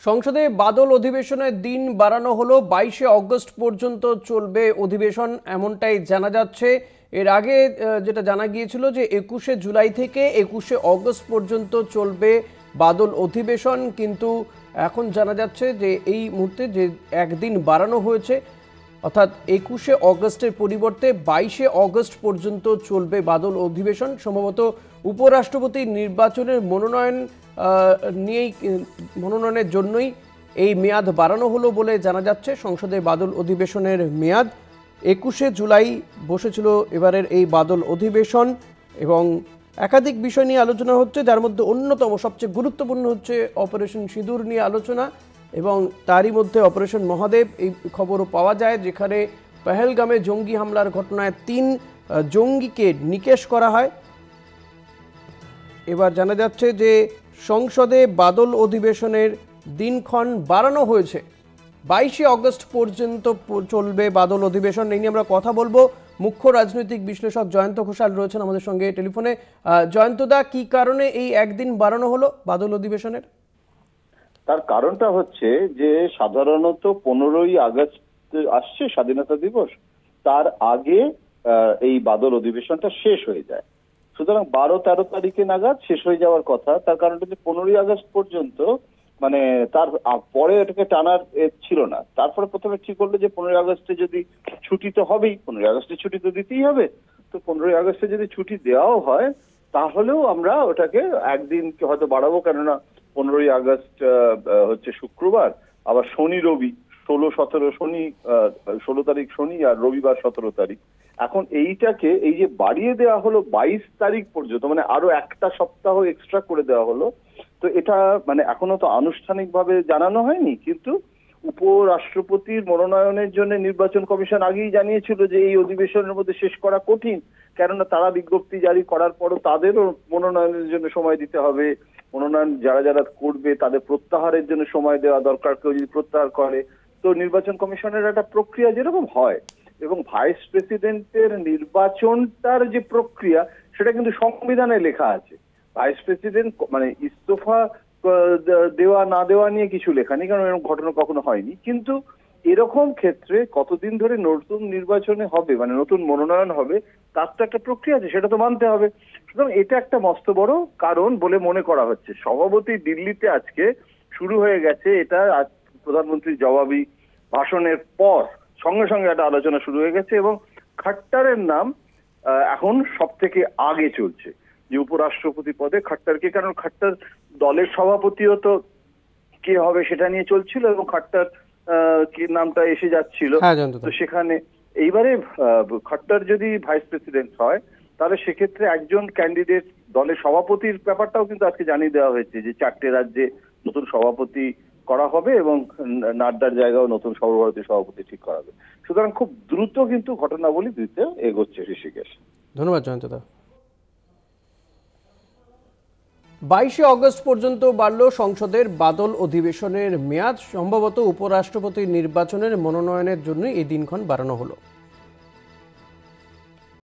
সংসদে বাদল অধিবেশনের দিন বাড়ানো হলো। 22শে অগস্ট পর্যন্ত চলবে অধিবেশন, এমনটাই জানা যাচ্ছে। এর আগে যেটা জানা গিয়েছিল যে 21শে জুলাই থেকে 21শে অগস্ট পর্যন্ত চলবে বাদল অধিবেশন, কিন্তু এখন জানা যাচ্ছে যে এই মুহূর্তে যে একদিন বাড়ানো হয়েছে, অর্থাৎ 21শে অগস্টের পরিবর্তে 22শে অগস্ট পর্যন্ত চলবে বাদল অধিবেশন। সম্ভবত উপরাষ্ট্রপতির নির্বাচনের মনোনয়নের জন্যই এই মেয়াদ বাড়ানো হলো বলে জানা যাচ্ছে। সংসদে বাদল অধিবেশনের মেয়াদ 21শে জুলাই বসেছিল এবারের এই বাদল অধিবেশন, এবং একাধিক বিষয় নিয়ে আলোচনা হচ্ছে, যার মধ্যে অন্যতম সবচেয়ে গুরুত্বপূর্ণ হচ্ছে অপারেশন সিঁদুর নিয়ে আলোচনা, এবং তারই মধ্যে অপারেশন মহাদেব এই খবরও পাওয়া যায়, যেখানে পেহেলগামে জঙ্গি হামলার ঘটনায় 3 জঙ্গিকে নিকেশ করা হয়। এবার জানা যাচ্ছে যে সংসদে বাদল অধিবেশনের দিনক্ষণ বাড়ানো হয়েছে, 22শে অগস্ট পর্যন্ত চলবে বাদল অধিবেশন। এই নিয়ে আমরা কথা বলবো। মুখ্য রাজনৈতিক বিশ্লেষক জয়ন্ত ঘোষাল রয়েছেন আমাদের সঙ্গে টেলিফোনে। জয়ন্তদা, কি কারণে এই একদিন বাড়ানো হলো বাদল অধিবেশনের? তার কারণটা হচ্ছে যে সাধারণত 15ই আগস্ট আসছে স্বাধীনতা দিবস, তার আগে এই বাদল অধিবেশনটা শেষ হয়ে যায়। সুতরাং 12-13 তারিখে নাগাদ শেষ হয়ে যাওয়ার কথা। তার কারণটা হচ্ছে 15ই আগস্ট পর্যন্ত, মানে তার পরে এটাকে টানার ছিল না। তারপরে প্রথমে ঠিক করলো যে 15ই আগস্টে যদি ছুটি তো হবেই, 15ই আগস্টে ছুটি তো দিতেই হবে। তো 15ই আগস্টে যদি ছুটি দেওয়াও হয় তাহলেও আমরা ওটাকে একদিন হয়তো বাড়াবো, কেননা 15ই আগস্ট হচ্ছে শুক্রবার, আবার শনি রবি 16-17 শনি, 16 তারিখ শনি আর রবিবার 17 তারিখ। এখন এইটাকে এই যে বাড়িয়ে দেওয়া হলো 22 তারিখ পর্যন্ত, মানে আরো একটা সপ্তাহ এক্সট্রা করে দেওয়া হলো। তো এটা মানে এখনো তো আনুষ্ঠানিকভাবে জানানো হয়নি, কিন্তু উপরাষ্ট্রপতির মনোনয়নের জন্য নির্বাচন কমিশন আগেই জানিয়েছিল যে এই অধিবেশনের মধ্যে শেষ করা কঠিন, কেননা তারা বিজ্ঞপ্তি জারি করার পরও তাদেরও মনোনয়নের জন্য সময় দিতে হবে। মনোনয়ন যারা যারা করবে তাদের প্রত্যাহারের জন্য সময় দেওয়া দরকার, কেউ যদি প্রত্যাহার করে। তো নির্বাচন কমিশনের একটা প্রক্রিয়া যেরকম হয়, এবং ভাইস প্রেসিডেন্টের নির্বাচনটার যে প্রক্রিয়া সেটা কিন্তু সংবিধানে লেখা আছে। ভাইস প্রেসিডেন্ট মানে ইস্তফা দেওয়া না দেওয়া নিয়ে কিছু লেখা নেই, কারণ এরকম ঘটনা কখনো হয়নি। কিন্তু এরকম ক্ষেত্রে কতদিন ধরে নতুন নির্বাচনে হবে, মানে নতুন মনোনয়ন হবে, তার তো একটা প্রক্রিয়া আছে, সেটা তো মানতে হবে। সুতরাং এটা একটা মস্ত বড় কারণ বলে মনে করা হচ্ছে। সভাপতি দিল্লিতে আজকে শুরু হয়ে গেছে, এটা প্রধানমন্ত্রীর জবাবি ভাষণের পর সঙ্গে সঙ্গে একটা আলোচনা শুরু হয়ে গেছে, এবং খট্টারের নাম এখন সব থেকে আগে চলছে যে উপরাষ্ট্রপতি পদে খট্টারকে, কারণ খট্টার দলের সভাপতিও তো কে হবে সেটা নিয়ে চলছিল, এবং খট্টার কি নামটা এসে যাচ্ছিল। তো সেখানে এইবারে খট্টার যদি ভাইস প্রেসিডেন্ট হয় তাহলে সেক্ষেত্রে একজন ক্যান্ডিডেট দলের সভাপতির ব্যাপারটাও কিন্তু আজকে জানিয়ে দেওয়া হয়েছে যে 4টে রাজ্যে নতুন সভাপতি করা হবে, এবং নাড্ডার জায়গাও নতুন সর্বভারতীয় সভাপতি ঠিক করা হবে। সুতরাং খুব দ্রুত কিন্তু ঘটনাবলী দিতে এগোচ্ছে ঋষিকেশ। ধন্যবাদ জয়ন্তদা। 22শে অগস্ট পর্যন্ত বাড়ল সংসদের বাদল অধিবেশনের মেয়াদ। সম্ভবত উপরাষ্ট্রপতি নির্বাচনের মনোনয়নের জন্য এই দিনক্ষণ বাড়ানো হলো।